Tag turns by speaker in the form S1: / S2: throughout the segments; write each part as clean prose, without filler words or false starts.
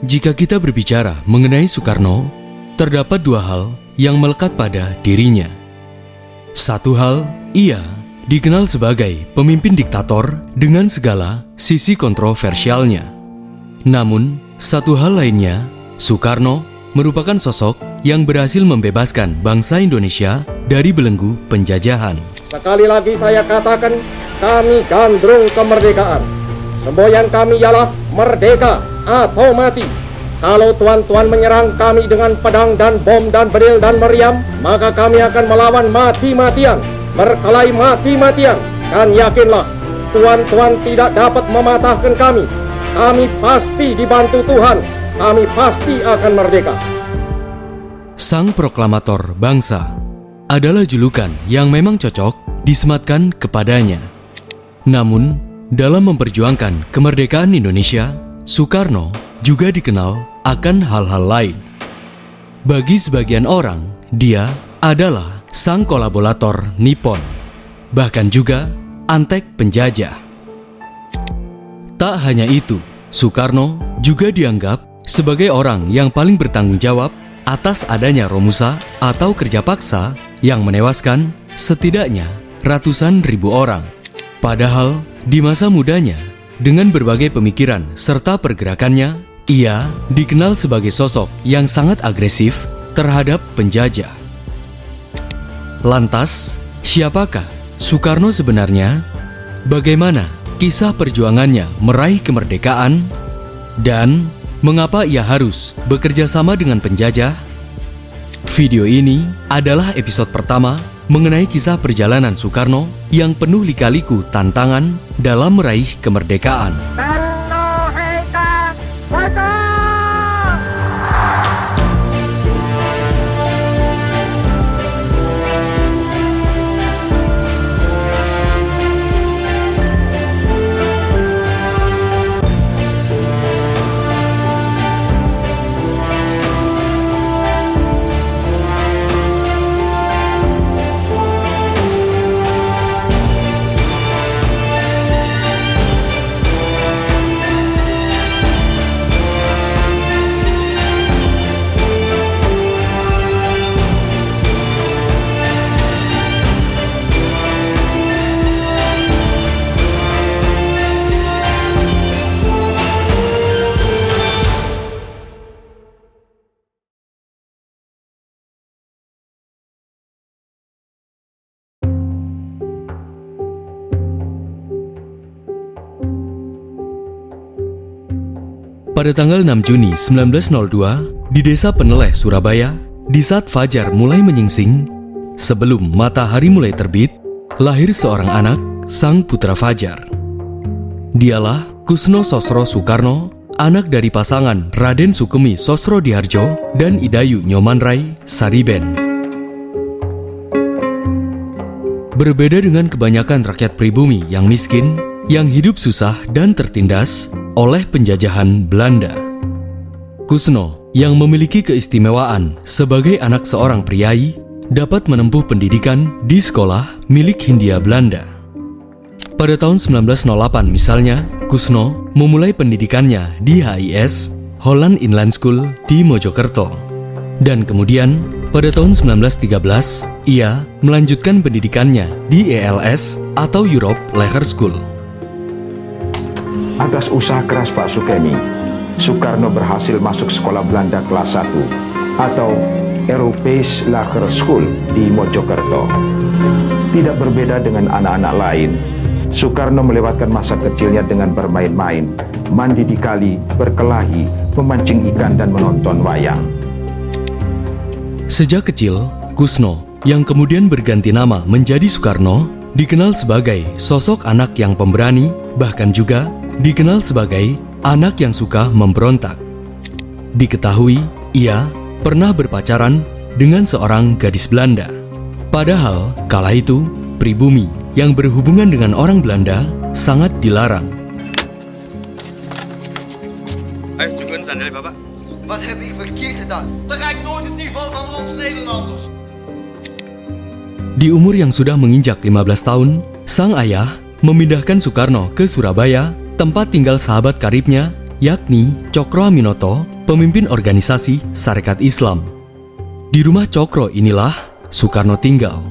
S1: Jika kita berbicara mengenai Soekarno, terdapat dua hal yang melekat pada dirinya. Satu hal, ia dikenal sebagai pemimpin diktator dengan segala sisi kontroversialnya. Namun, satu hal lainnya, Soekarno merupakan sosok yang berhasil membebaskan bangsa Indonesia dari belenggu penjajahan.
S2: Sekali lagi saya katakan, kami gandrung kemerdekaan. Semboyan kami ialah merdeka atau mati. Kalau tuan-tuan menyerang kami dengan pedang dan bom dan bedil dan meriam, maka kami akan melawan mati-matian, berkelahi mati-matian. Dan yakinlah, tuan-tuan tidak dapat mematahkan kami. Kami pasti dibantu Tuhan. Kami pasti akan merdeka.
S1: Sang proklamator bangsa adalah julukan yang memang cocok disematkan kepadanya. Namun, dalam memperjuangkan kemerdekaan Indonesia, Soekarno juga dikenal akan hal-hal lain. Bagi sebagian orang, dia adalah sang kolaborator Nippon, bahkan juga antek penjajah. Tak hanya itu, Soekarno juga dianggap sebagai orang yang paling bertanggung jawab atas adanya Romusa atau kerja paksa yang menewaskan setidaknya ratusan ribu orang. Padahal di masa mudanya, dengan berbagai pemikiran serta pergerakannya, ia dikenal sebagai sosok yang sangat agresif terhadap penjajah. Lantas, siapakah Soekarno sebenarnya? Bagaimana kisah perjuangannya meraih kemerdekaan? Dan mengapa ia harus bekerja sama dengan penjajah? Video ini adalah episode pertama mengenai kisah perjalanan Soekarno yang penuh lika-liku tantangan dalam meraih kemerdekaan. Pada tanggal 6 Juni 1902, di Desa Peneleh, Surabaya, di saat fajar mulai menyingsing, sebelum matahari mulai terbit, lahir seorang anak, sang putra fajar. Dialah Kusno Sosro Soekarno, anak dari pasangan Raden Sukemi Sosrodihardjo dan Idayu Nyomanrai Sariben. Berbeda dengan kebanyakan rakyat pribumi yang miskin, yang hidup susah dan tertindas oleh penjajahan Belanda, Kusno yang memiliki keistimewaan sebagai anak seorang priai dapat menempuh pendidikan di sekolah milik Hindia Belanda. Pada tahun 1908 misalnya, Kusno memulai pendidikannya di HIS, Holland Inland School di Mojokerto. Dan kemudian pada tahun 1913, ia melanjutkan pendidikannya di ELS atau Europe Leger School.
S3: Atas usaha keras Pak Sukemi, Soekarno berhasil masuk sekolah Belanda kelas 1 atau Europees Lager School di Mojokerto. Tidak berbeda dengan anak-anak lain, Soekarno melewatkan masa kecilnya dengan bermain-main, mandi di kali, berkelahi, memancing ikan dan menonton wayang.
S1: Sejak kecil, Kusno yang kemudian berganti nama menjadi Soekarno dikenal sebagai sosok anak yang pemberani, bahkan juga dikenal sebagai anak yang suka memberontak. Diketahui, ia pernah berpacaran dengan seorang gadis Belanda. Padahal, kala itu, pribumi yang berhubungan dengan orang Belanda sangat dilarang.
S4: Ayo, zoeken sandali Bapak.
S5: Wat heb ik verkeerd gedaan? Bereik nooit het niveau van ons Nederlanders.
S1: Di umur yang sudah menginjak 15 tahun, sang ayah memindahkan Soekarno ke Surabaya, tempat tinggal sahabat karibnya yakni Cokro Aminoto, pemimpin organisasi Sarekat Islam. Di rumah Cokro inilah Soekarno tinggal.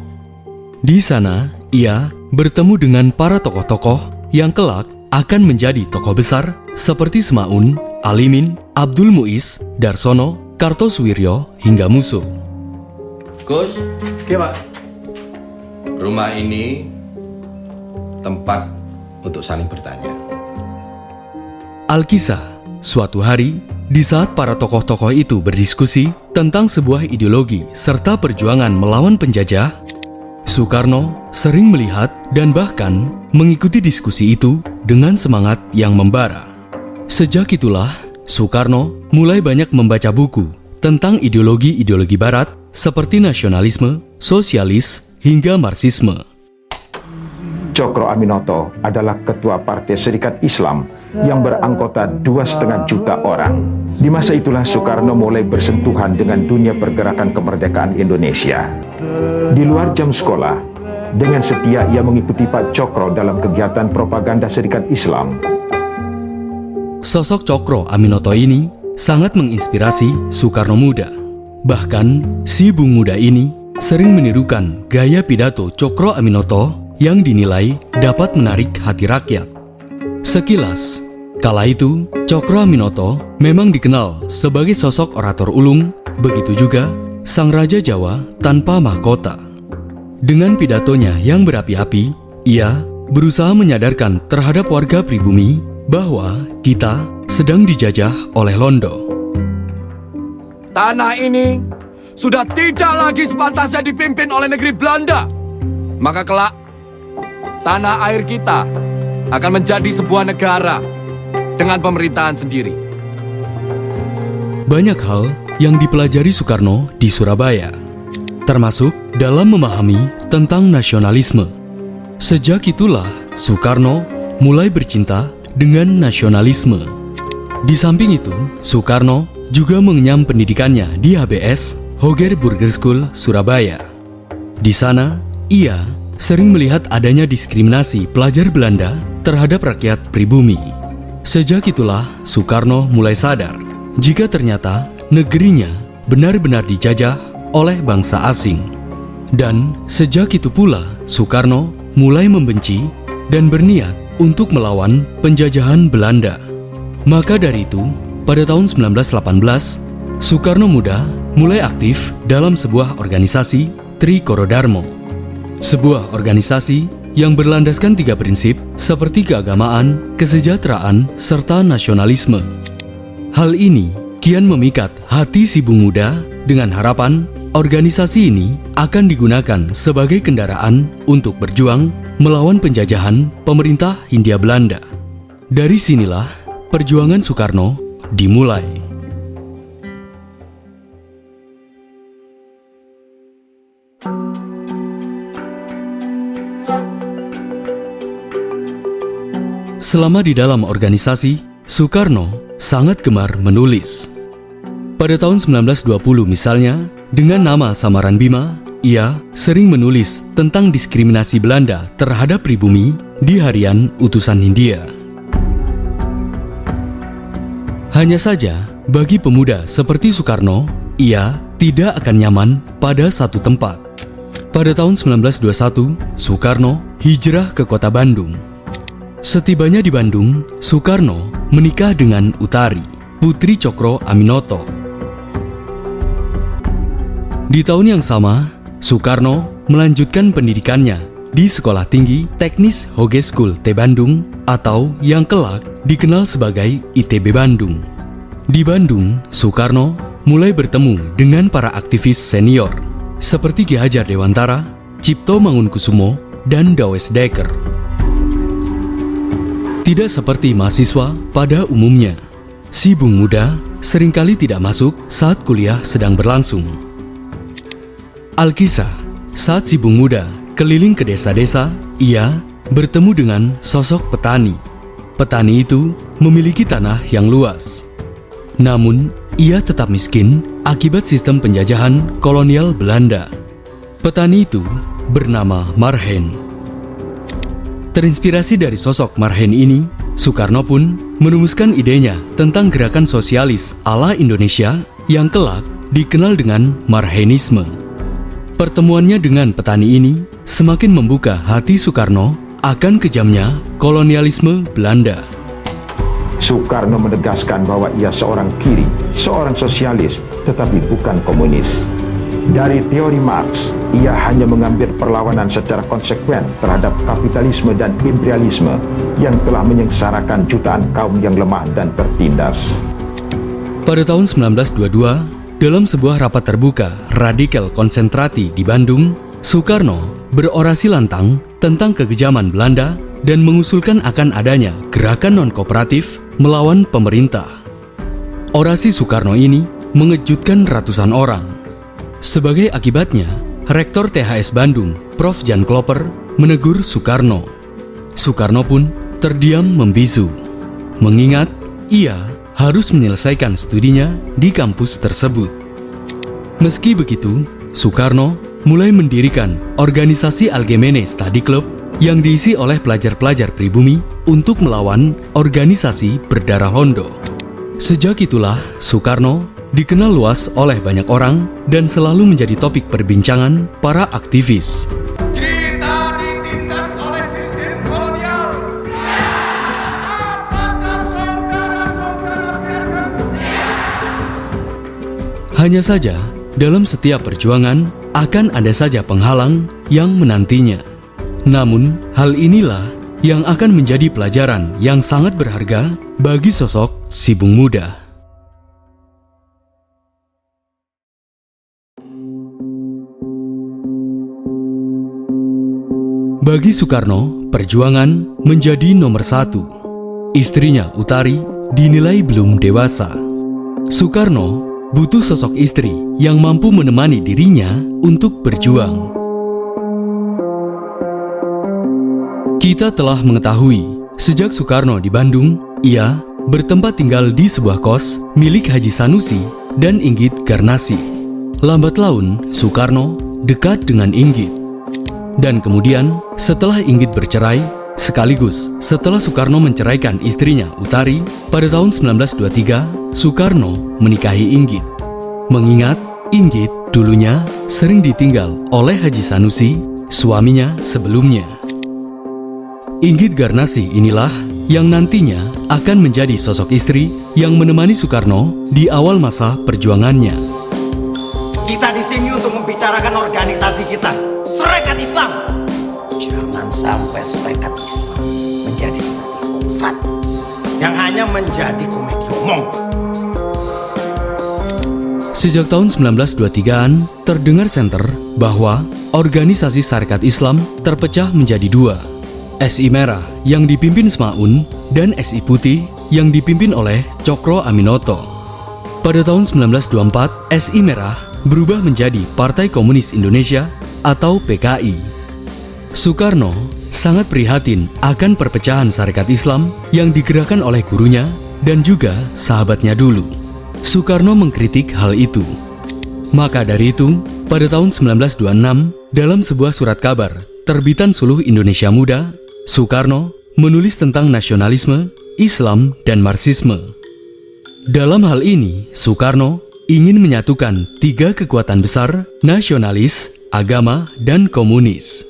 S1: Di sana, ia bertemu dengan para tokoh-tokoh yang kelak akan menjadi tokoh besar seperti Semaun, Alimin, Abdul Muiz, Darsono, Kartosuwiryo, hingga Musuh.
S6: Gus,
S5: Iya, Pak.
S6: rumah ini tempat untuk saling bertanya.
S1: Alkisah, suatu hari, di saat para tokoh-tokoh itu berdiskusi tentang sebuah ideologi serta perjuangan melawan penjajah, Soekarno sering melihat dan bahkan mengikuti diskusi itu dengan semangat yang membara. Sejak itulah, Soekarno mulai banyak membaca buku tentang ideologi-ideologi barat seperti nasionalisme, sosialis, hingga marxisme.
S3: Cokro Aminoto adalah ketua Partai Serikat Islam yang beranggota 2,5 juta orang. Di masa itulah Soekarno mulai bersentuhan dengan dunia pergerakan kemerdekaan Indonesia. Di luar jam sekolah, dengan setia ia mengikuti Pak Cokro dalam kegiatan propaganda Serikat Islam.
S1: Sosok Cokro Aminoto ini sangat menginspirasi Soekarno muda. Bahkan, si Bung Muda ini sering menirukan gaya pidato Cokro Aminoto yang dinilai dapat menarik hati rakyat. Sekilas, kala itu Cokro Aminoto memang dikenal sebagai sosok orator ulung, begitu juga sang Raja Jawa tanpa mahkota. Dengan pidatonya yang berapi-api, ia berusaha menyadarkan terhadap warga pribumi bahwa kita sedang dijajah oleh Londo.
S7: Tanah ini sudah tidak lagi sepantasnya dipimpin oleh negeri Belanda. Maka kelak, tanah air kita akan menjadi sebuah negara dengan pemerintahan sendiri.
S1: Banyak hal yang dipelajari Soekarno di Surabaya, termasuk dalam memahami tentang nasionalisme. Sejak itulah Soekarno mulai bercinta dengan nasionalisme. Di samping itu, Soekarno juga mengenyam pendidikannya di HBS, Hoger Burger School, Surabaya. Di sana, ia sering melihat adanya diskriminasi pelajar Belanda terhadap rakyat pribumi. Sejak itulah Soekarno mulai sadar jika ternyata negerinya benar-benar dijajah oleh bangsa asing. Dan sejak itu pula Soekarno mulai membenci dan berniat untuk melawan penjajahan Belanda. Maka dari itu, pada tahun 1918, Soekarno muda mulai aktif dalam sebuah organisasi Tri Korodarmo. Sebuah organisasi yang berlandaskan 3 prinsip seperti keagamaan, kesejahteraan, serta nasionalisme. Hal ini kian memikat hati si Bung Muda dengan harapan organisasi ini akan digunakan sebagai kendaraan untuk berjuang melawan penjajahan pemerintah Hindia Belanda. Dari sinilah perjuangan Soekarno dimulai. Selama di dalam organisasi, Soekarno sangat gemar menulis. Pada tahun 1920 misalnya, dengan nama samaran Bima, ia sering menulis tentang diskriminasi Belanda terhadap pribumi di harian Utusan Hindia. Hanya saja, bagi pemuda seperti Soekarno, ia tidak akan nyaman pada satu tempat. Pada tahun 1921, Soekarno hijrah ke kota Bandung. Setibanya di Bandung, Soekarno menikah dengan Utari, putri Cokro Aminoto. Di tahun yang sama, Soekarno melanjutkan pendidikannya di Sekolah Tinggi Teknis Hoge School T Bandung atau yang kelak dikenal sebagai ITB Bandung. Di Bandung, Soekarno mulai bertemu dengan para aktivis senior seperti Ki Hajar Dewantara, Cipto Mangunkusumo, dan Dawes Dekker. Tidak seperti mahasiswa pada umumnya, si Bung Muda seringkali tidak masuk saat kuliah sedang berlangsung. Alkisah, saat si Bung Muda keliling ke desa-desa, ia bertemu dengan sosok petani. Petani itu memiliki tanah yang luas. Namun, ia tetap miskin akibat sistem penjajahan kolonial Belanda. Petani itu bernama Marhen. Terinspirasi dari sosok Marhen ini, Soekarno pun merumuskan idenya tentang gerakan sosialis ala Indonesia yang kelak dikenal dengan Marhenisme. Pertemuannya dengan petani ini semakin membuka hati Soekarno akan kejamnya kolonialisme Belanda.
S3: Soekarno menegaskan bahwa ia seorang kiri, seorang sosialis, tetapi bukan komunis. Dari teori Marx, ia hanya mengambil perlawanan secara konsekuen terhadap kapitalisme dan imperialisme yang telah menyengsarakan jutaan kaum yang lemah dan tertindas.
S1: Pada tahun 1922, dalam sebuah rapat terbuka radikal konsentrasi di Bandung, Soekarno berorasi lantang tentang kekejaman Belanda dan mengusulkan akan adanya gerakan non-kooperatif melawan pemerintah. Orasi Soekarno ini mengejutkan ratusan orang. Sebagai akibatnya, Rektor THS Bandung, Prof. Jan Klopper, menegur Soekarno. Soekarno pun terdiam membisu, mengingat ia harus menyelesaikan studinya di kampus tersebut. Meski begitu, Soekarno mulai mendirikan organisasi Algemene Study Club yang diisi oleh pelajar-pelajar pribumi untuk melawan organisasi berdarah Hondo. Sejak itulah Soekarno dikenal luas oleh banyak orang dan selalu menjadi topik perbincangan para aktivis.
S5: Kita ditindas oleh sistem kolonial. Apakah saudara-saudara biarkan?
S1: Hanya saja, dalam setiap perjuangan akan ada saja penghalang yang menantinya. Namun, hal inilah yang akan menjadi pelajaran yang sangat berharga bagi sosok si Bung Muda. Bagi Soekarno, perjuangan menjadi nomor satu. Istrinya, Utari, dinilai belum dewasa. Soekarno butuh sosok istri yang mampu menemani dirinya untuk berjuang. Kita telah mengetahui, sejak Soekarno di Bandung, ia bertempat tinggal di sebuah kos milik Haji Sanusi dan Inggit Garnasi. Lambat laun, Soekarno dekat dengan Inggit. Dan kemudian, setelah Inggit bercerai, sekaligus setelah Soekarno menceraikan istrinya Utari, pada tahun 1923, Soekarno menikahi Inggit. Mengingat Inggit dulunya sering ditinggal oleh Haji Sanusi, suaminya sebelumnya. Inggit Garnasi inilah yang nantinya akan menjadi sosok istri yang menemani Soekarno di awal masa perjuangannya.
S5: Kita di sini untuk membicarakan organisasi kita, Serikat Islam. Jangan sampai Serikat Islam menjadi seperti Kongsat yang hanya menjadi komedi omong.
S1: Sejak tahun 1923-an, terdengar senter bahwa organisasi Sarekat Islam terpecah menjadi dua. SI Merah yang dipimpin Semaun dan SI Putih yang dipimpin oleh Cokro Aminoto. Pada tahun 1924, SI Merah berubah menjadi Partai Komunis Indonesia atau PKI. Soekarno sangat prihatin akan perpecahan Sarekat Islam yang digerakkan oleh gurunya dan juga sahabatnya dulu. Soekarno mengkritik hal itu. Maka dari itu, pada tahun 1926, dalam sebuah surat kabar terbitan Suluh Indonesia Muda, Soekarno menulis tentang nasionalisme, Islam, dan Marxisme. Dalam hal ini, Soekarno ingin menyatukan tiga kekuatan besar, nasionalis, agama, dan komunis.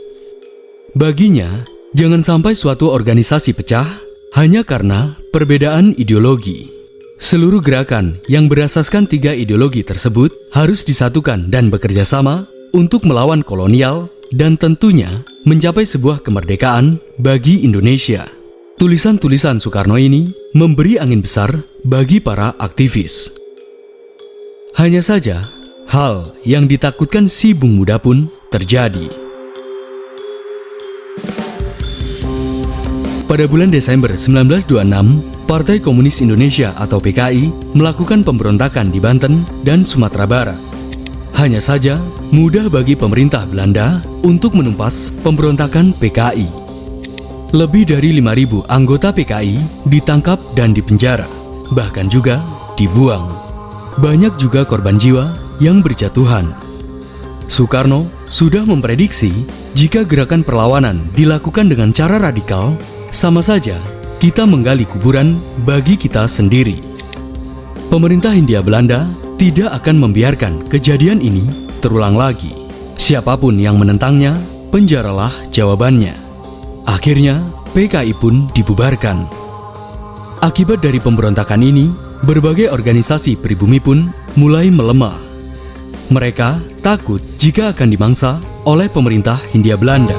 S1: Baginya, jangan sampai suatu organisasi pecah hanya karena perbedaan ideologi. Seluruh gerakan yang berasaskan tiga ideologi tersebut harus disatukan dan bekerja sama untuk melawan kolonial dan tentunya mencapai sebuah kemerdekaan bagi Indonesia. Tulisan-tulisan Soekarno ini memberi angin besar bagi para aktivis. Hanya saja, hal yang ditakutkan si Bung Muda pun terjadi. Pada bulan Desember 1926, Partai Komunis Indonesia atau PKI melakukan pemberontakan di Banten dan Sumatera Barat. Hanya saja, mudah bagi pemerintah Belanda untuk menumpas pemberontakan PKI. Lebih dari 5.000 anggota PKI ditangkap dan dipenjara, bahkan juga dibuang. Banyak juga korban jiwa yang berjatuhan. Soekarno sudah memprediksi jika gerakan perlawanan dilakukan dengan cara radikal, sama saja kita menggali kuburan bagi kita sendiri. Pemerintah Hindia Belanda tidak akan membiarkan kejadian ini terulang lagi. Siapapun yang menentangnya, penjaralah jawabannya. Akhirnya, PKI pun dibubarkan. Akibat dari pemberontakan ini, berbagai organisasi pribumi pun mulai melemah. Mereka takut jika akan dimangsa oleh pemerintah Hindia Belanda.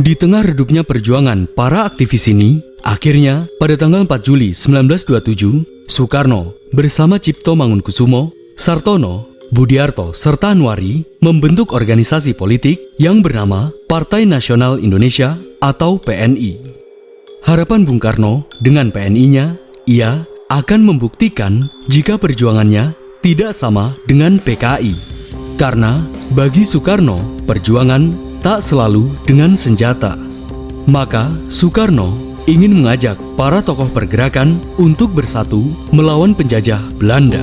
S1: Di tengah redupnya perjuangan para aktivis ini, akhirnya pada tanggal 4 Juli 1927, Soekarno bersama Cipto Mangunkusumo, Sartono, Budiarto, serta Anwari membentuk organisasi politik yang bernama Partai Nasional Indonesia atau PNI. Harapan Bung Karno dengan PNI-nya, ia akan membuktikan jika perjuangannya tidak sama dengan PKI. Karena bagi Soekarno, perjuangan tak selalu dengan senjata. Maka Soekarno ingin mengajak para tokoh pergerakan untuk bersatu melawan penjajah Belanda.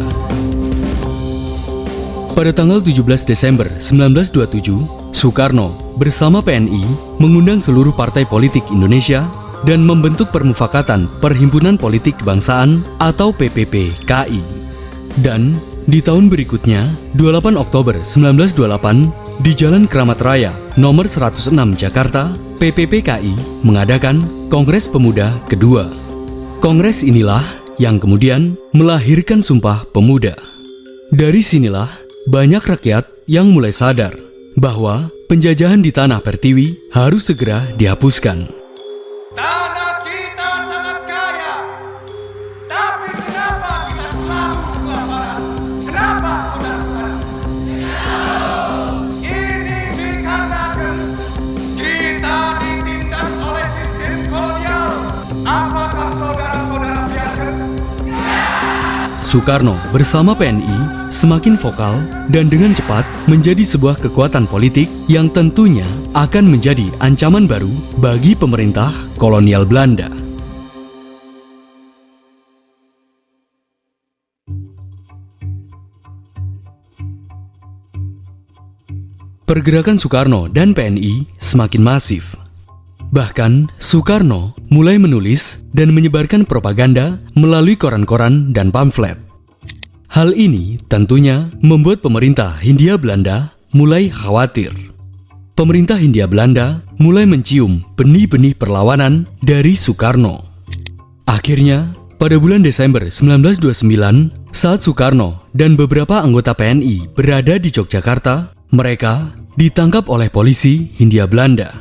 S1: Pada tanggal 17 Desember 1927, Soekarno bersama PNI mengundang seluruh partai politik Indonesia dan membentuk Permufakatan Perhimpunan Politik Kebangsaan atau PPPKI. Dan di tahun berikutnya, 28 Oktober 1928, di Jalan Kramat Raya nomor 106 Jakarta, PPPKI mengadakan Kongres Pemuda kedua. Kongres inilah yang kemudian melahirkan Sumpah Pemuda. Dari sinilah banyak rakyat yang mulai sadar bahwa penjajahan di tanah Pertiwi harus segera dihapuskan.
S7: Tanah kita sangat kaya, tapi kenapa kita selalu kelaparan? Kenapa, saudara-saudara? Ini dikarenakan kita ditindas oleh sistem kolonial. Apakah saudara-saudara biarkan?
S1: Soekarno bersama PNI semakin vokal dan dengan cepat menjadi sebuah kekuatan politik yang tentunya akan menjadi ancaman baru bagi pemerintah kolonial Belanda. Pergerakan Soekarno dan PNI semakin masif. Bahkan, Soekarno mulai menulis dan menyebarkan propaganda melalui koran-koran dan pamflet. Hal ini tentunya membuat pemerintah Hindia Belanda mulai khawatir. Pemerintah Hindia Belanda mulai mencium benih-benih perlawanan dari Soekarno. Akhirnya, pada bulan Desember 1929, saat Soekarno dan beberapa anggota PNI berada di Yogyakarta, mereka ditangkap oleh polisi Hindia Belanda.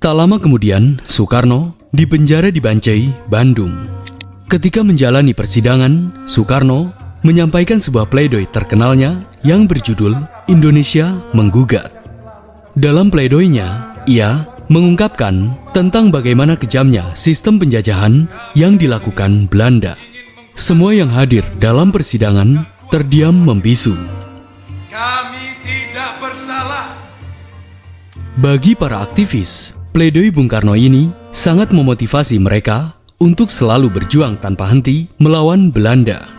S1: Tak lama kemudian, Soekarno dipenjara di Bancai, Bandung. Ketika menjalani persidangan, Soekarno menyampaikan sebuah pledoi terkenalnya yang berjudul Indonesia Menggugat. Dalam pledoinya, ia mengungkapkan tentang bagaimana kejamnya sistem penjajahan yang dilakukan Belanda. Semua yang hadir dalam persidangan terdiam membisu.
S7: Kami tidak bersalah.
S1: Bagi para aktivis, pledoi Bung Karno ini sangat memotivasi mereka untuk selalu berjuang tanpa henti melawan Belanda.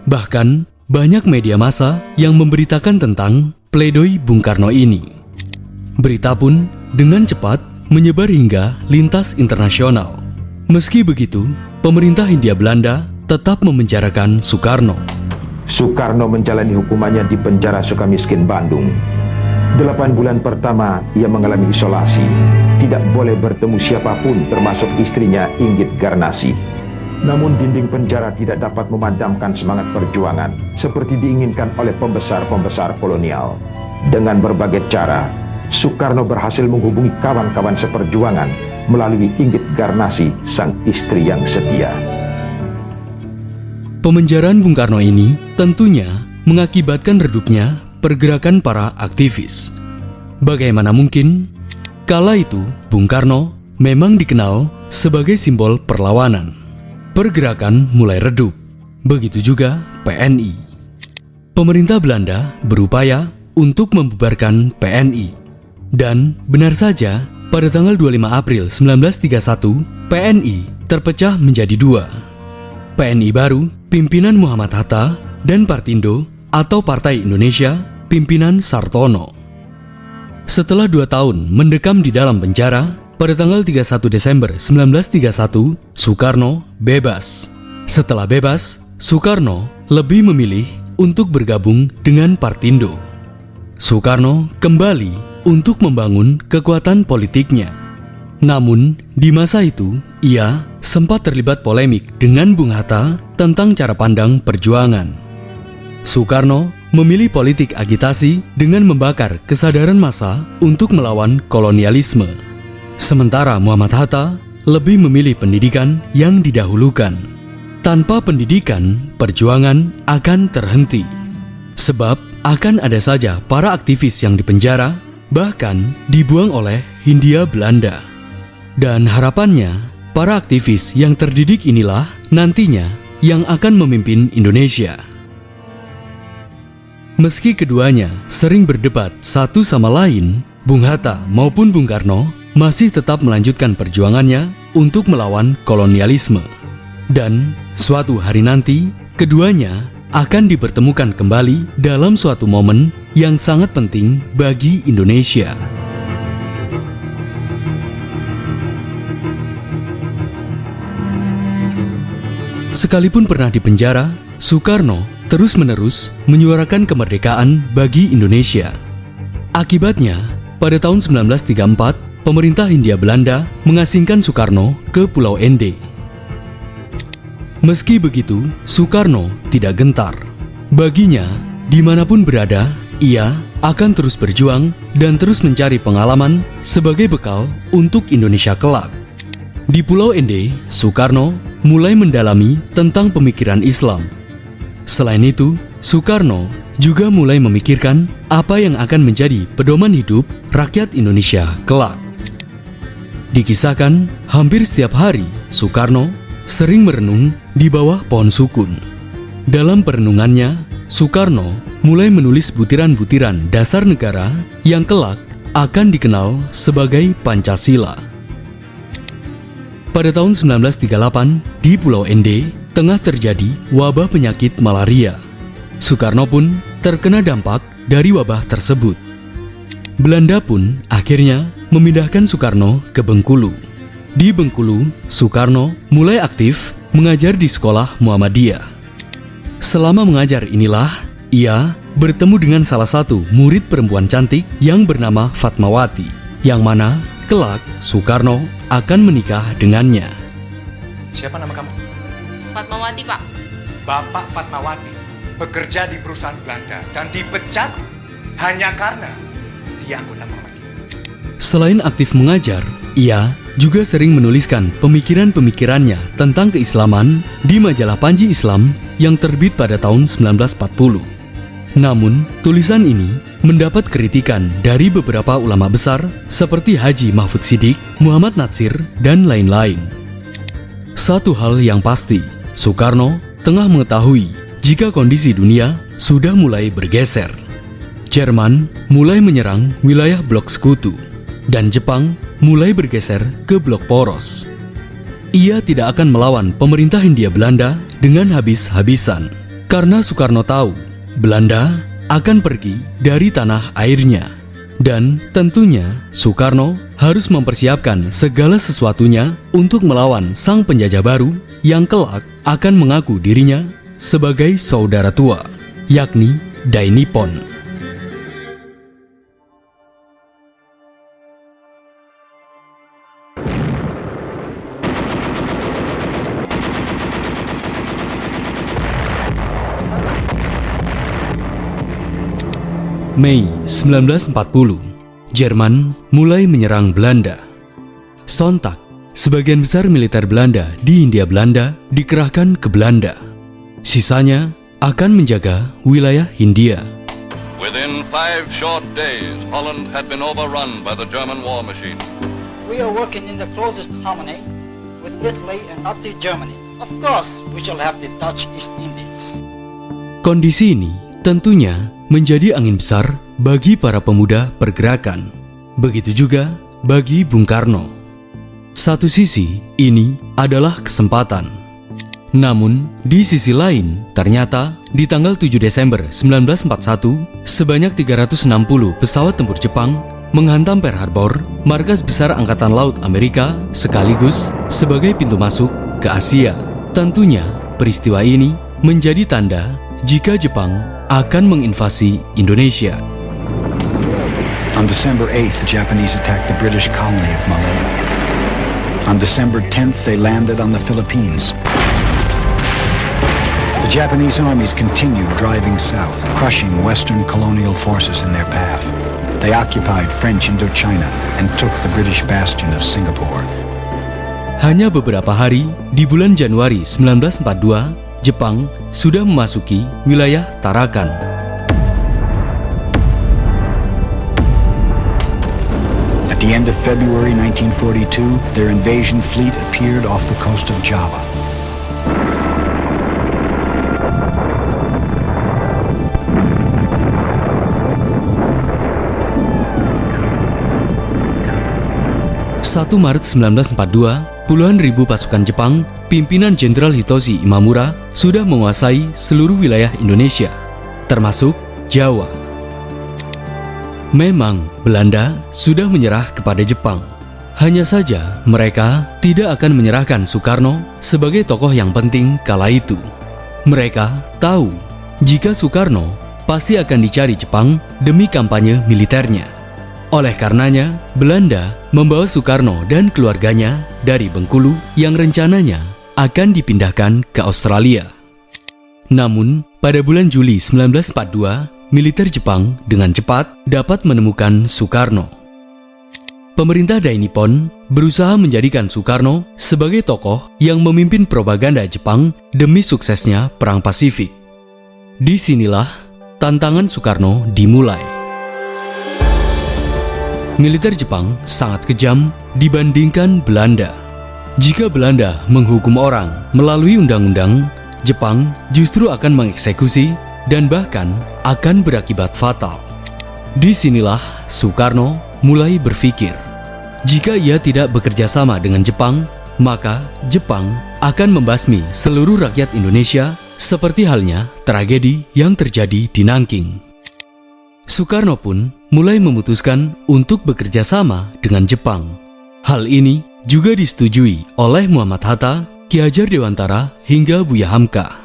S1: Bahkan, banyak media massa yang memberitakan tentang pledoi Bung Karno ini. Berita pun dengan cepat menyebar hingga lintas internasional. Meski begitu, pemerintah Hindia Belanda tetap memenjarakan Soekarno.
S3: Soekarno menjalani hukumannya di penjara Sukamiskin, Bandung. 8 bulan pertama ia mengalami isolasi, tidak boleh bertemu siapapun termasuk istrinya Inggit Garnasi. Namun dinding penjara tidak dapat memadamkan semangat perjuangan seperti diinginkan oleh pembesar-pembesar kolonial. Dengan berbagai cara, Soekarno berhasil menghubungi kawan-kawan seperjuangan melalui Inggit Garnasi, sang istri yang setia.
S1: Pemenjaraan Bung Karno ini tentunya mengakibatkan redupnya pergerakan para aktivis. Bagaimana mungkin? Kala itu, Bung Karno memang dikenal sebagai simbol perlawanan. Pergerakan mulai redup, begitu juga PNI. Pemerintah Belanda berupaya untuk membubarkan PNI. Dan benar saja, pada tanggal 25 April 1931, PNI terpecah menjadi dua. PNI baru, pimpinan Muhammad Hatta dan Partindo atau Partai Indonesia, pimpinan Sartono. Setelah 2 tahun mendekam di dalam penjara, pada tanggal 31 Desember 1931, Soekarno bebas. Setelah bebas, Soekarno lebih memilih untuk bergabung dengan Partindo. Soekarno kembali untuk membangun kekuatan politiknya. Namun, di masa itu, ia sempat terlibat polemik dengan Bung Hatta tentang cara pandang perjuangan. Soekarno memilih politik agitasi dengan membakar kesadaran massa untuk melawan kolonialisme. Sementara Muhammad Hatta lebih memilih pendidikan yang didahulukan. Tanpa pendidikan, perjuangan akan terhenti. Sebab akan ada saja para aktivis yang dipenjara, bahkan dibuang oleh Hindia Belanda. Dan harapannya, para aktivis yang terdidik inilah nantinya yang akan memimpin Indonesia. Meski keduanya sering berdebat satu sama lain, Bung Hatta maupun Bung Karno masih tetap melanjutkan perjuangannya untuk melawan kolonialisme. Dan suatu hari nanti, keduanya akan dipertemukan kembali dalam suatu momen yang sangat penting bagi Indonesia. Sekalipun pernah dipenjara, Soekarno terus-menerus menyuarakan kemerdekaan bagi Indonesia. Akibatnya, pada tahun 1934, pemerintah Hindia Belanda mengasingkan Soekarno ke Pulau Ende. Meski begitu, Soekarno tidak gentar. Baginya, dimanapun berada, ia akan terus berjuang dan terus mencari pengalaman sebagai bekal untuk Indonesia kelak. Di Pulau Ende, Soekarno mulai mendalami tentang pemikiran Islam. Selain itu, Soekarno juga mulai memikirkan apa yang akan menjadi pedoman hidup rakyat Indonesia kelak. Dikisahkan, hampir setiap hari Soekarno sering merenung di bawah pohon sukun. Dalam perenungannya, Soekarno mulai menulis butiran-butiran dasar negara yang kelak akan dikenal sebagai Pancasila. Pada tahun 1938, di Pulau Ende, tengah terjadi wabah penyakit malaria. Soekarno pun terkena dampak dari wabah tersebut. Belanda pun akhirnya memindahkan Soekarno ke Bengkulu. Di Bengkulu, Soekarno mulai aktif mengajar di sekolah Muhammadiyah. Selama mengajar inilah, ia bertemu dengan salah satu murid perempuan cantik yang bernama Fatmawati, yang mana kelak Soekarno akan menikah dengannya.
S8: Siapa nama kamu?
S9: Fatmawati, Pak.
S8: Bapak Fatmawati bekerja di perusahaan Belanda dan dipecat hanya karena dia anggota Muhammadiyah.
S1: Selain aktif mengajar, ia juga sering menuliskan pemikiran-pemikirannya tentang keislaman di majalah Panji Islam yang terbit pada tahun 1940. Namun, tulisan ini mendapat kritikan dari beberapa ulama besar seperti Haji Mahfud Siddiq, Muhammad Natsir, dan lain-lain. Satu hal yang pasti, Soekarno tengah mengetahui jika kondisi dunia sudah mulai bergeser. Jerman mulai menyerang wilayah blok sekutu, dan Jepang mulai bergeser ke blok poros. Ia tidak akan melawan pemerintah Hindia Belanda dengan habis-habisan, karena Soekarno tahu Belanda akan pergi dari tanah airnya. Dan tentunya Soekarno harus mempersiapkan segala sesuatunya untuk melawan sang penjajah baru yang kelak akan mengaku dirinya sebagai saudara tua, yakni Dai Nippon. Mei 1940, Jerman mulai menyerang Belanda. Sontak, sebagian besar militer Belanda di Hindia Belanda dikerahkan ke Belanda. Sisanya akan menjaga wilayah Hindia.
S10: Within 5 short days, Holland had been overrun by the German war machine.
S11: We are working in the closest harmony with Italy and Nazi Germany. Of course, we shall have the Dutch East Indies.
S1: Kondisi ini tentunya menjadi angin besar bagi para pemuda pergerakan. Begitu juga bagi Bung Karno. Satu sisi, ini adalah kesempatan. Namun, di sisi lain, ternyata di tanggal 7 Desember 1941, sebanyak 360 pesawat tempur Jepang menghantam Pearl Harbor, markas besar Angkatan Laut Amerika, sekaligus sebagai pintu masuk ke Asia. Tentunya, peristiwa ini menjadi tanda jika Jepang akan menginvasi Indonesia.
S12: On December 8th, the Japanese attacked the British colony of Malaya. On December 10th, they landed on the Philippines. The Japanese armies continued driving south, crushing Western colonial forces in their path. They occupied French Indochina and took the British bastion of Singapore.
S1: Hanya beberapa hari di bulan Januari 1942, Jepang sudah memasuki wilayah Tarakan.
S12: At the end of February 1942, their invasion fleet appeared off the coast of Java.
S1: Satu Maret 1942, puluhan ribu pasukan Jepang, pimpinan Jenderal Hitoshi Imamura, sudah menguasai seluruh wilayah Indonesia, termasuk Jawa. Memang, Belanda sudah menyerah kepada Jepang. Hanya saja, mereka tidak akan menyerahkan Soekarno sebagai tokoh yang penting kala itu. Mereka tahu, jika Soekarno pasti akan dicari Jepang demi kampanye militernya. Oleh karenanya, Belanda membawa Soekarno dan keluarganya dari Bengkulu yang rencananya akan dipindahkan ke Australia. Namun, pada bulan Juli 1942, militer Jepang dengan cepat dapat menemukan Soekarno. Pemerintah Dai Nippon berusaha menjadikan Soekarno sebagai tokoh yang memimpin propaganda Jepang demi suksesnya Perang Pasifik. Disinilah tantangan Soekarno dimulai. Militer Jepang sangat kejam dibandingkan Belanda. Jika Belanda menghukum orang melalui undang-undang, Jepang justru akan mengeksekusi dan bahkan akan berakibat fatal. Disinilah Soekarno mulai berpikir, jika ia tidak bekerja sama dengan Jepang, maka Jepang akan membasmi seluruh rakyat Indonesia seperti halnya tragedi yang terjadi di Nanking. Soekarno pun mulai memutuskan untuk bekerja sama dengan Jepang. Hal ini juga disetujui oleh Muhammad Hatta, Ki Hajar Dewantara, hingga Buya Hamka.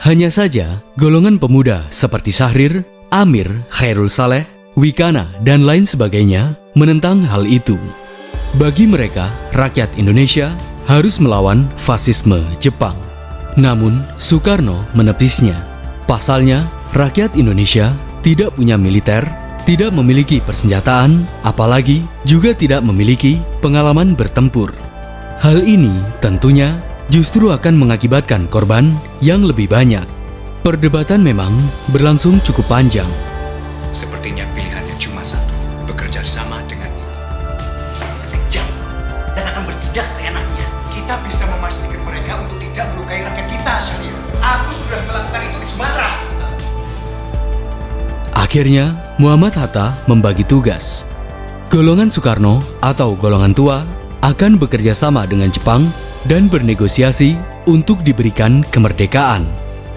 S1: Hanya saja, golongan pemuda seperti Syahrir, Amir, Khairul Saleh, Wikana, dan lain sebagainya menentang hal itu. Bagi mereka, rakyat Indonesia harus melawan fasisme Jepang. Namun, Soekarno menepisnya. Pasalnya, rakyat Indonesia tidak punya militer, tidak memiliki persenjataan, apalagi juga tidak memiliki pengalaman bertempur. Hal ini tentunya justru akan mengakibatkan korban yang lebih banyak. Perdebatan memang berlangsung cukup panjang.
S8: Sepertinya pilihannya cuma satu, bekerja sama dengan itu.
S5: Kejam dan akan bertindak seenaknya.
S8: Kita bisa memastikan mereka untuk tidak melukai rakyat kita, Syahrir. Aku sudah melakukan itu di Sumatera.
S1: Akhirnya, Muhammad Hatta membagi tugas. Golongan Soekarno atau golongan tua akan bekerja sama dengan Jepang dan bernegosiasi untuk diberikan kemerdekaan.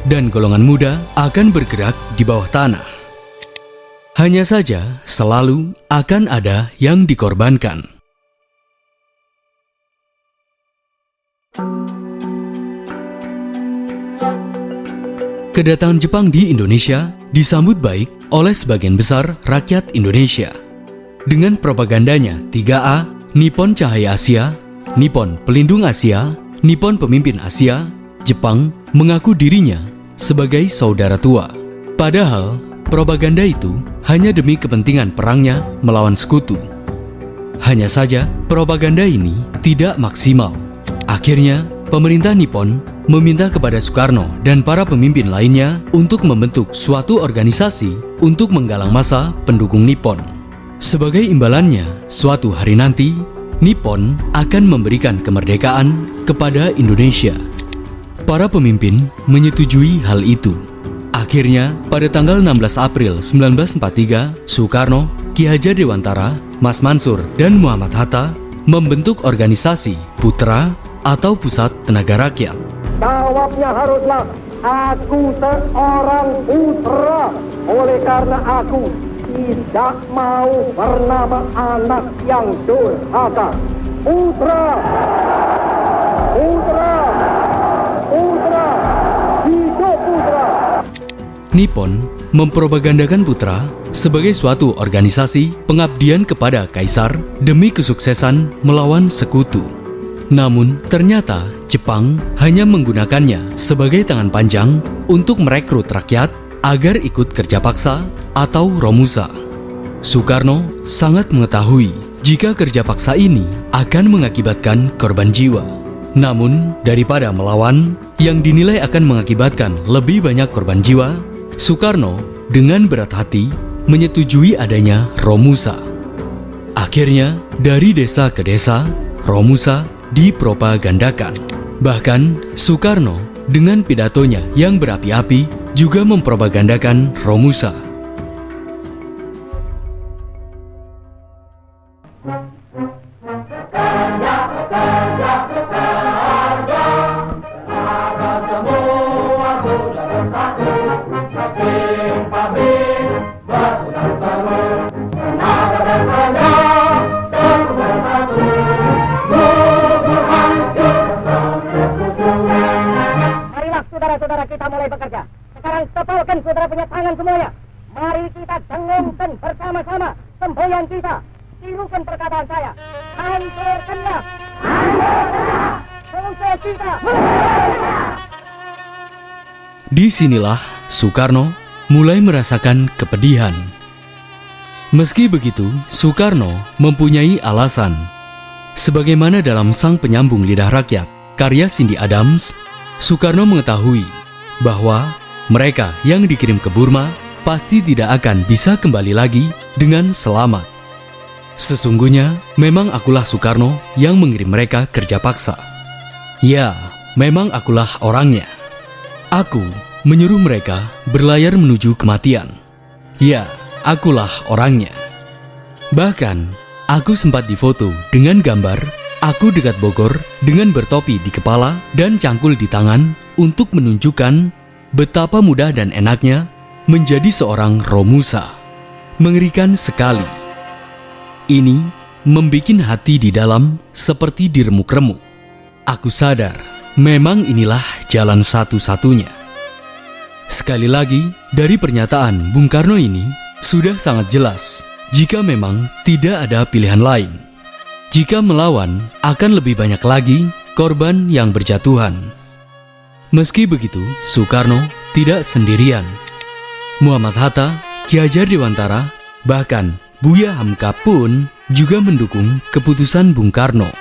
S1: Dan golongan muda akan bergerak di bawah tanah. Hanya saja, selalu akan ada yang dikorbankan. Kedatangan Jepang di Indonesia disambut baik oleh sebagian besar rakyat Indonesia. Dengan propagandanya 3A, Nippon Cahaya Asia, Nippon Pelindung Asia, Nippon Pemimpin Asia, Jepang mengaku dirinya sebagai saudara tua. Padahal, propaganda itu hanya demi kepentingan perangnya melawan sekutu. Hanya saja, propaganda ini tidak maksimal. Akhirnya, pemerintah Nippon meminta kepada Soekarno dan para pemimpin lainnya untuk membentuk suatu organisasi untuk menggalang massa pendukung Nippon. Sebagai imbalannya, suatu hari nanti, Nippon akan memberikan kemerdekaan kepada Indonesia. Para pemimpin menyetujui hal itu. Akhirnya, pada tanggal 16 April 1943, Soekarno, Ki Hajar Dewantara, Mas Mansur, dan Muhammad Hatta membentuk organisasi PUTRA atau Pusat Tenaga Rakyat.
S2: Jawabnya haruslah, aku seorang putra. Oleh karena aku tidak mau bernama anak yang durhaka. Putra! Putra! Putra! Hidup putra!
S1: Nippon mempropagandakan putra sebagai suatu organisasi pengabdian kepada kaisar demi kesuksesan melawan sekutu. Namun, ternyata Jepang hanya menggunakannya sebagai tangan panjang untuk merekrut rakyat agar ikut kerja paksa atau romusa. Soekarno sangat mengetahui jika kerja paksa ini akan mengakibatkan korban jiwa. Namun, daripada melawan yang dinilai akan mengakibatkan lebih banyak korban jiwa, Soekarno dengan berat hati menyetujui adanya romusa. Akhirnya, dari desa ke desa, romusa dipropagandakan. Bahkan, Soekarno dengan pidatonya yang berapi-api juga mempropagandakan romusa.
S2: Saudara-saudara kita mulai bekerja. Sekarang tepalkan saudara punya tangan semuanya. Mari kita dengungkan bersama-sama semboyan kita. Tirukan perkataan saya. Hancurkanlah. Hancurkanlah. Bangsa kita.
S1: Disinilah Soekarno mulai merasakan kepedihan. Meski begitu, Soekarno mempunyai alasan. Sebagaimana dalam Sang Penyambung Lidah Rakyat, karya Cindy Adams, Soekarno mengetahui bahwa mereka yang dikirim ke Burma pasti tidak akan bisa kembali lagi dengan selamat. Sesungguhnya, memang akulah Soekarno yang mengirim mereka kerja paksa. Ya, memang akulah orangnya. Aku menyuruh mereka berlayar menuju kematian. Ya, akulah orangnya. Bahkan, aku sempat difoto dengan gambar aku dekat Bogor dengan bertopi di kepala dan cangkul di tangan untuk menunjukkan betapa mudah dan enaknya menjadi seorang romusa. Mengerikan sekali. Ini membikin hati di dalam seperti diremuk-remuk. Aku sadar, memang inilah jalan satu-satunya. Sekali lagi, dari pernyataan Bung Karno ini sudah sangat jelas jika memang tidak ada pilihan lain. Jika melawan, akan lebih banyak lagi korban yang berjatuhan. Meski begitu, Soekarno tidak sendirian. Muhammad Hatta, Ki Hajar Dewantara, bahkan Buya Hamka pun juga mendukung keputusan Bung Karno.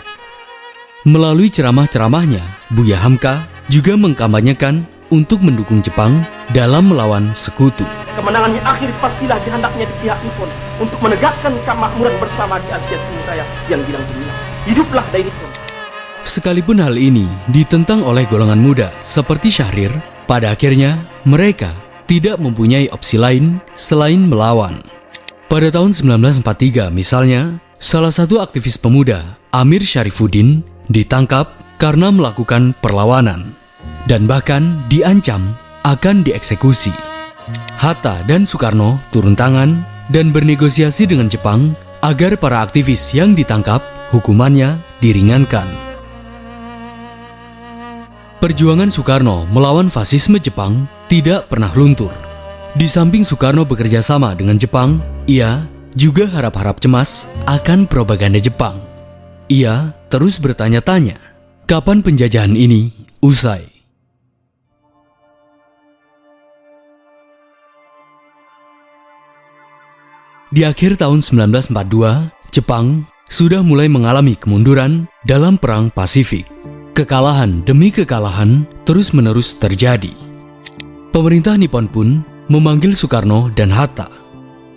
S1: Melalui ceramah-ceramahnya, Buya Hamka juga mengkampanyekan untuk mendukung Jepang dalam melawan sekutu.
S2: Kemenangan yang akhir pastilah dihendaknya di pihak Nippon untuk menegakkan kemakmuran bersama di Asia Timur Raya yang bilang dunia. Hiduplah dari Nippon.
S1: Sekalipun hal ini ditentang oleh golongan muda seperti Syahrir, pada akhirnya mereka tidak mempunyai opsi lain selain melawan. Pada tahun 1943 misalnya, salah satu aktivis pemuda, Amir Syarifuddin, ditangkap karena melakukan perlawanan dan bahkan diancam akan dieksekusi. Hatta dan Soekarno turun tangan dan bernegosiasi dengan Jepang agar para aktivis yang ditangkap hukumannya diringankan. Perjuangan Soekarno melawan fasisme Jepang tidak pernah luntur. Di samping Soekarno bekerja sama dengan Jepang, ia juga harap-harap cemas akan propaganda Jepang. Ia terus bertanya-tanya, kapan penjajahan ini usai? Di akhir tahun 1942, Jepang sudah mulai mengalami kemunduran dalam Perang Pasifik. Kekalahan demi kekalahan terus-menerus terjadi. Pemerintah Nippon pun memanggil Soekarno dan Hatta.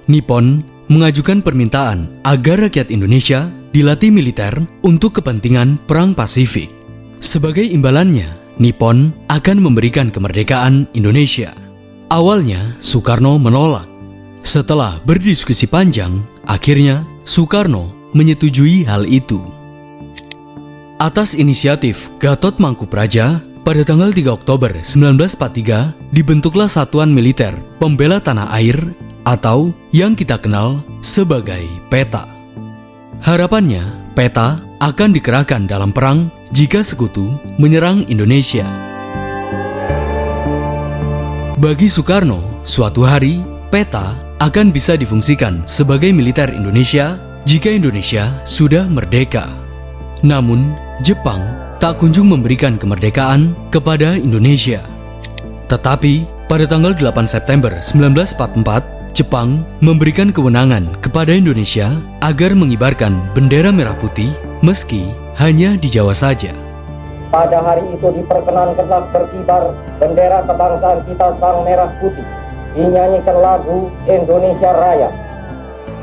S1: Nippon mengajukan permintaan agar rakyat Indonesia dilatih militer untuk kepentingan Perang Pasifik. Sebagai imbalannya, Nippon akan memberikan kemerdekaan Indonesia. Awalnya, Soekarno menolak. Setelah berdiskusi panjang, akhirnya Soekarno menyetujui hal itu. Atas inisiatif Gatot Mangkupraja, pada tanggal 3 Oktober 1943 dibentuklah Satuan Militer Pembela Tanah Air atau yang kita kenal sebagai PETA. Harapannya, PETA akan dikerahkan dalam perang jika sekutu menyerang Indonesia. Bagi Soekarno, suatu hari PETA akan bisa difungsikan sebagai militer Indonesia jika Indonesia sudah merdeka. Namun, Jepang tak kunjung memberikan kemerdekaan kepada Indonesia. Tetapi, pada tanggal 8 September 1944, Jepang memberikan kewenangan kepada Indonesia agar mengibarkan bendera merah putih meski hanya di Jawa saja.
S2: Pada hari itu diperkenankanlah berkibar bendera kebangsaan kita sang merah putih, dinyanyikan lagu Indonesia Raya.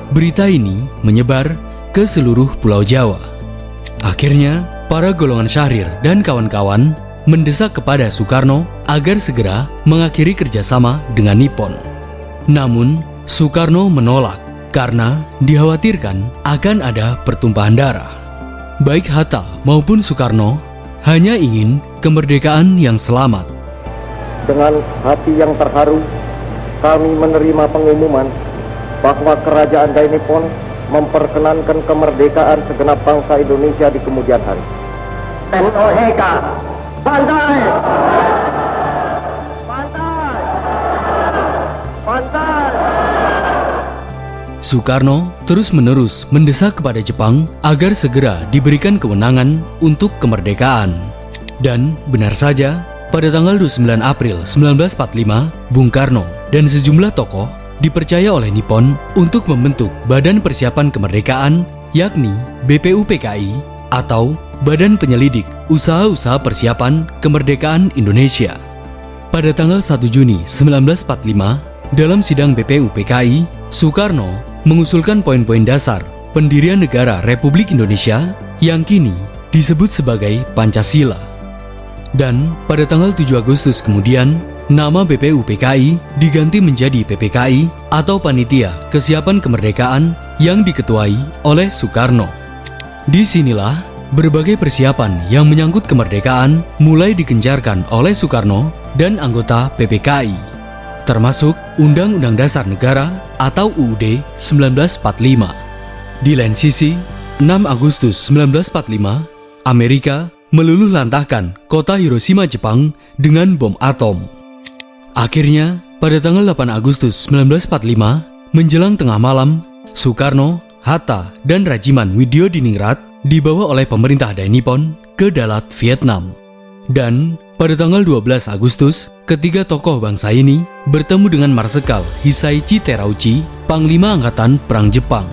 S1: Berita ini menyebar ke seluruh Pulau Jawa. Akhirnya, para golongan Syahrir dan kawan-kawan mendesak kepada Soekarno agar segera mengakhiri kerjasama dengan Nippon. Namun, Soekarno menolak karena dikhawatirkan akan ada pertumpahan darah. Baik Hatta maupun Soekarno hanya ingin kemerdekaan yang selamat.
S2: Dengan hati yang terharu, kami menerima pengumuman bahwa Kerajaan Dai Nippon memperkenankan kemerdekaan segenap bangsa Indonesia di kemudian hari. Tennoheka, Banzai! Banzai! Banzai!
S1: Soekarno terus-menerus mendesak kepada Jepang agar segera diberikan kewenangan untuk kemerdekaan. Dan benar saja, pada tanggal 29 April 1945, Bung Karno dan sejumlah tokoh dipercaya oleh Nippon untuk membentuk Badan Persiapan Kemerdekaan, yakni BPUPKI atau Badan Penyelidik Usaha-Usaha Persiapan Kemerdekaan Indonesia. Pada tanggal 1 Juni 1945, dalam sidang BPUPKI, Soekarno mengusulkan poin-poin dasar pendirian negara Republik Indonesia yang kini disebut sebagai Pancasila. Dan pada tanggal 7 Agustus kemudian, nama BPUPKI diganti menjadi PPKI atau Panitia Kesiapan Kemerdekaan yang diketuai oleh Soekarno. Disinilah berbagai persiapan yang menyangkut kemerdekaan mulai digencarkan oleh Soekarno dan anggota PPKI, termasuk Undang-Undang Dasar Negara atau UUD 1945. Di lain sisi, 6 Agustus 1945, Amerika meluluh lantahkan kota Hiroshima, Jepang dengan bom atom. Akhirnya, pada tanggal 8 Agustus 1945, menjelang tengah malam, Soekarno, Hatta, dan Rajiman Widyodiningrat dibawa oleh pemerintah Dai Nippon ke Dalat, Vietnam. Dan pada tanggal 12 Agustus, ketiga tokoh bangsa ini bertemu dengan Marsekal Hisaichi Terauchi, Panglima Angkatan Perang Jepang.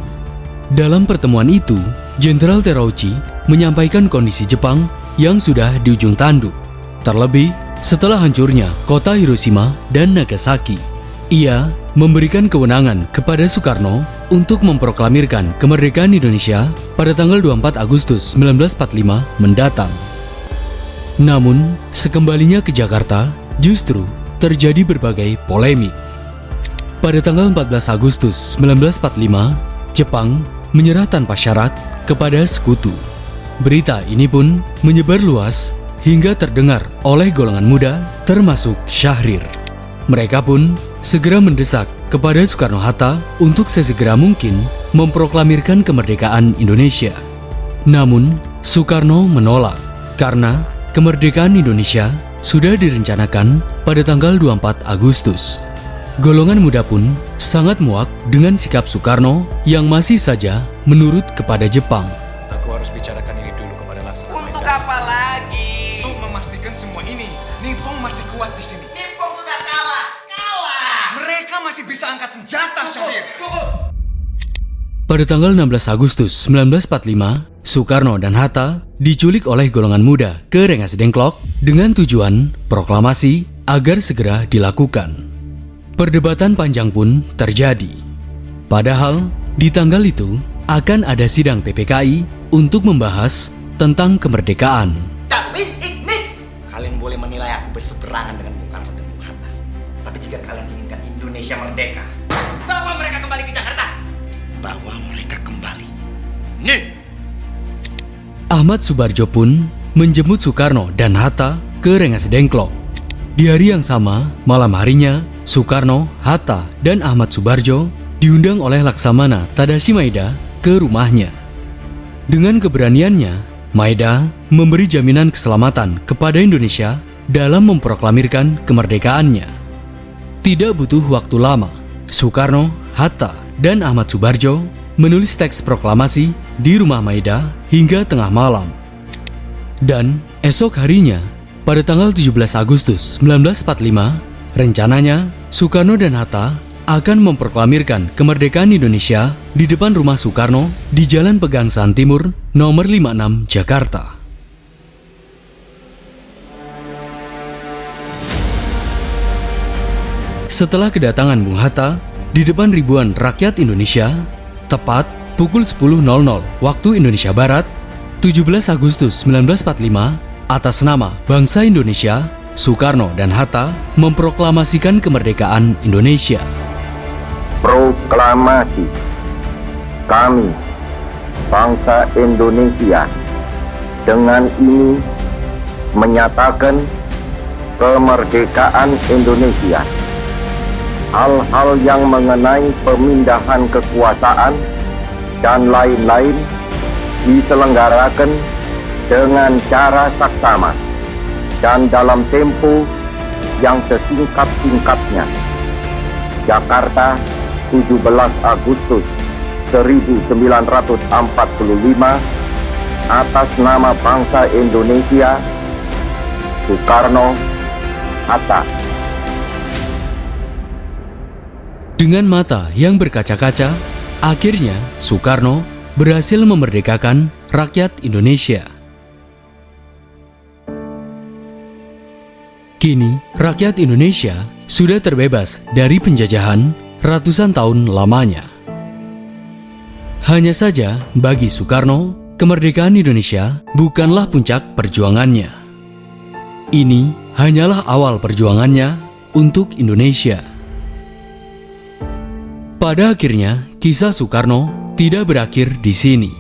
S1: Dalam pertemuan itu, Jenderal Terauchi menyampaikan kondisi Jepang yang sudah di ujung tanduk. Terlebih, setelah hancurnya kota Hiroshima dan Nagasaki, ia memberikan kewenangan kepada Soekarno untuk memproklamirkan kemerdekaan Indonesia pada tanggal 24 Agustus 1945 mendatang. Namun, sekembalinya ke Jakarta, justru terjadi berbagai polemik. Pada tanggal 14 Agustus 1945, Jepang menyerah tanpa syarat kepada sekutu. Berita ini pun menyebar luas hingga terdengar oleh golongan muda termasuk Syahrir. Mereka pun segera mendesak kepada Soekarno-Hatta untuk sesegera mungkin memproklamirkan kemerdekaan Indonesia. Namun, Soekarno menolak karena kemerdekaan Indonesia sudah direncanakan pada tanggal 24 Agustus. Golongan muda pun sangat muak dengan sikap Soekarno yang masih saja menurut kepada Jepang.
S8: Aku harus bicarakan ini dulu kepada Laksana.
S5: Untuk apa lagi?
S8: Untuk memastikan semua ini, Nippon masih kuat di sini.
S5: Nippon sudah kalah.
S8: Mereka masih bisa angkat senjata, Syahrir.
S1: Pada tanggal 16 Agustus 1945, Soekarno dan Hatta diculik oleh golongan muda ke Rengas Dengklok dengan tujuan proklamasi agar segera dilakukan. Perdebatan panjang pun terjadi. Padahal di tanggal itu akan ada sidang PPKI untuk membahas tentang kemerdekaan.
S5: Kalian boleh menilai aku berseberangan dengan Bung Karno dan Bung Hatta. Tapi jika kalian inginkan Indonesia merdeka, bawa mereka kembali ke Jakarta. Bawa mereka kembali. Nih.
S1: Ahmad Subarjo pun menjemput Soekarno dan Hatta ke Rengas Dengklok. Di hari yang sama, malam harinya, Soekarno, Hatta, dan Ahmad Subarjo diundang oleh Laksamana Tadashi Maeda ke rumahnya. Dengan keberaniannya, Maeda memberi jaminan keselamatan kepada Indonesia dalam memproklamirkan kemerdekaannya. Tidak butuh waktu lama, Soekarno, Hatta, dan Ahmad Subarjo menulis teks proklamasi di rumah Maeda hingga tengah malam. Dan esok harinya, pada tanggal 17 Agustus 1945, rencananya Soekarno dan Hatta akan memproklamirkan kemerdekaan Indonesia di depan rumah Soekarno di Jalan Pegangsaan Timur, nomor 56, Jakarta. Setelah kedatangan Bung Hatta di depan ribuan rakyat Indonesia, tepat pukul 10.00 waktu Indonesia Barat, 17 Agustus 1945, atas nama bangsa Indonesia, Soekarno dan Hatta memproklamasikan kemerdekaan Indonesia.
S2: Proklamasi. Kami, bangsa Indonesia, dengan ini menyatakan kemerdekaan Indonesia. Hal-hal yang mengenai pemindahan kekuasaan dan lain-lain diselenggarakan dengan cara saksama dan dalam tempo yang sesingkat-singkatnya. Jakarta, 17 Agustus 1945, atas nama bangsa Indonesia, Soekarno, Hatta.
S1: Dengan mata yang berkaca-kaca, akhirnya Soekarno berhasil memerdekakan rakyat Indonesia. Kini, rakyat Indonesia sudah terbebas dari penjajahan ratusan tahun lamanya. Hanya saja, bagi Soekarno, kemerdekaan Indonesia bukanlah puncak perjuangannya. Ini hanyalah awal perjuangannya untuk Indonesia. Pada akhirnya, kisah Soekarno tidak berakhir di sini.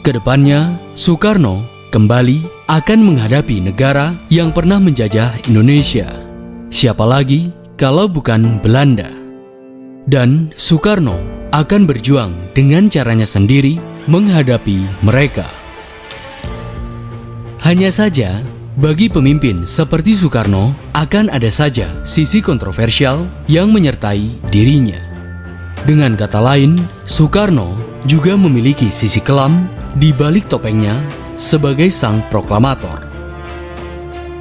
S1: Kedepannya, Soekarno kembali akan menghadapi negara yang pernah menjajah Indonesia. Siapa lagi kalau bukan Belanda? Dan Soekarno akan berjuang dengan caranya sendiri menghadapi mereka. Hanya saja, bagi pemimpin seperti Soekarno akan ada saja sisi kontroversial yang menyertai dirinya. Dengan kata lain, Soekarno juga memiliki sisi kelam di balik topengnya sebagai sang proklamator.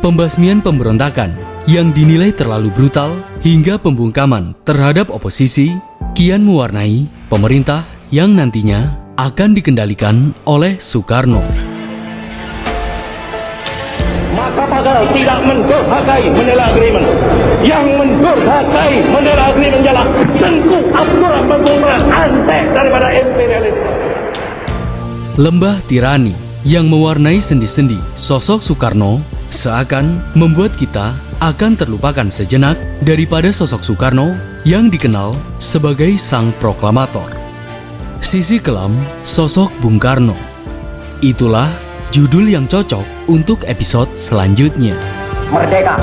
S1: Pembasmian pemberontakan yang dinilai terlalu brutal hingga pembungkaman terhadap oposisi kian mewarnai pemerintah yang nantinya akan dikendalikan oleh Soekarno.
S2: Maka Pagal tidak mendurhakai Manila Agreement. Yang mendurhakai Manila Agreement ialah Tengku Abdurrahman Bumrah, antek daripada imperialisme.
S1: Lembah tirani yang mewarnai sendi-sendi sosok Soekarno seakan membuat kita akan terlupakan sejenak daripada sosok Soekarno yang dikenal sebagai sang proklamator. Sisi kelam sosok Bung Karno. Itulah judul yang cocok untuk episode selanjutnya.
S2: Merdeka!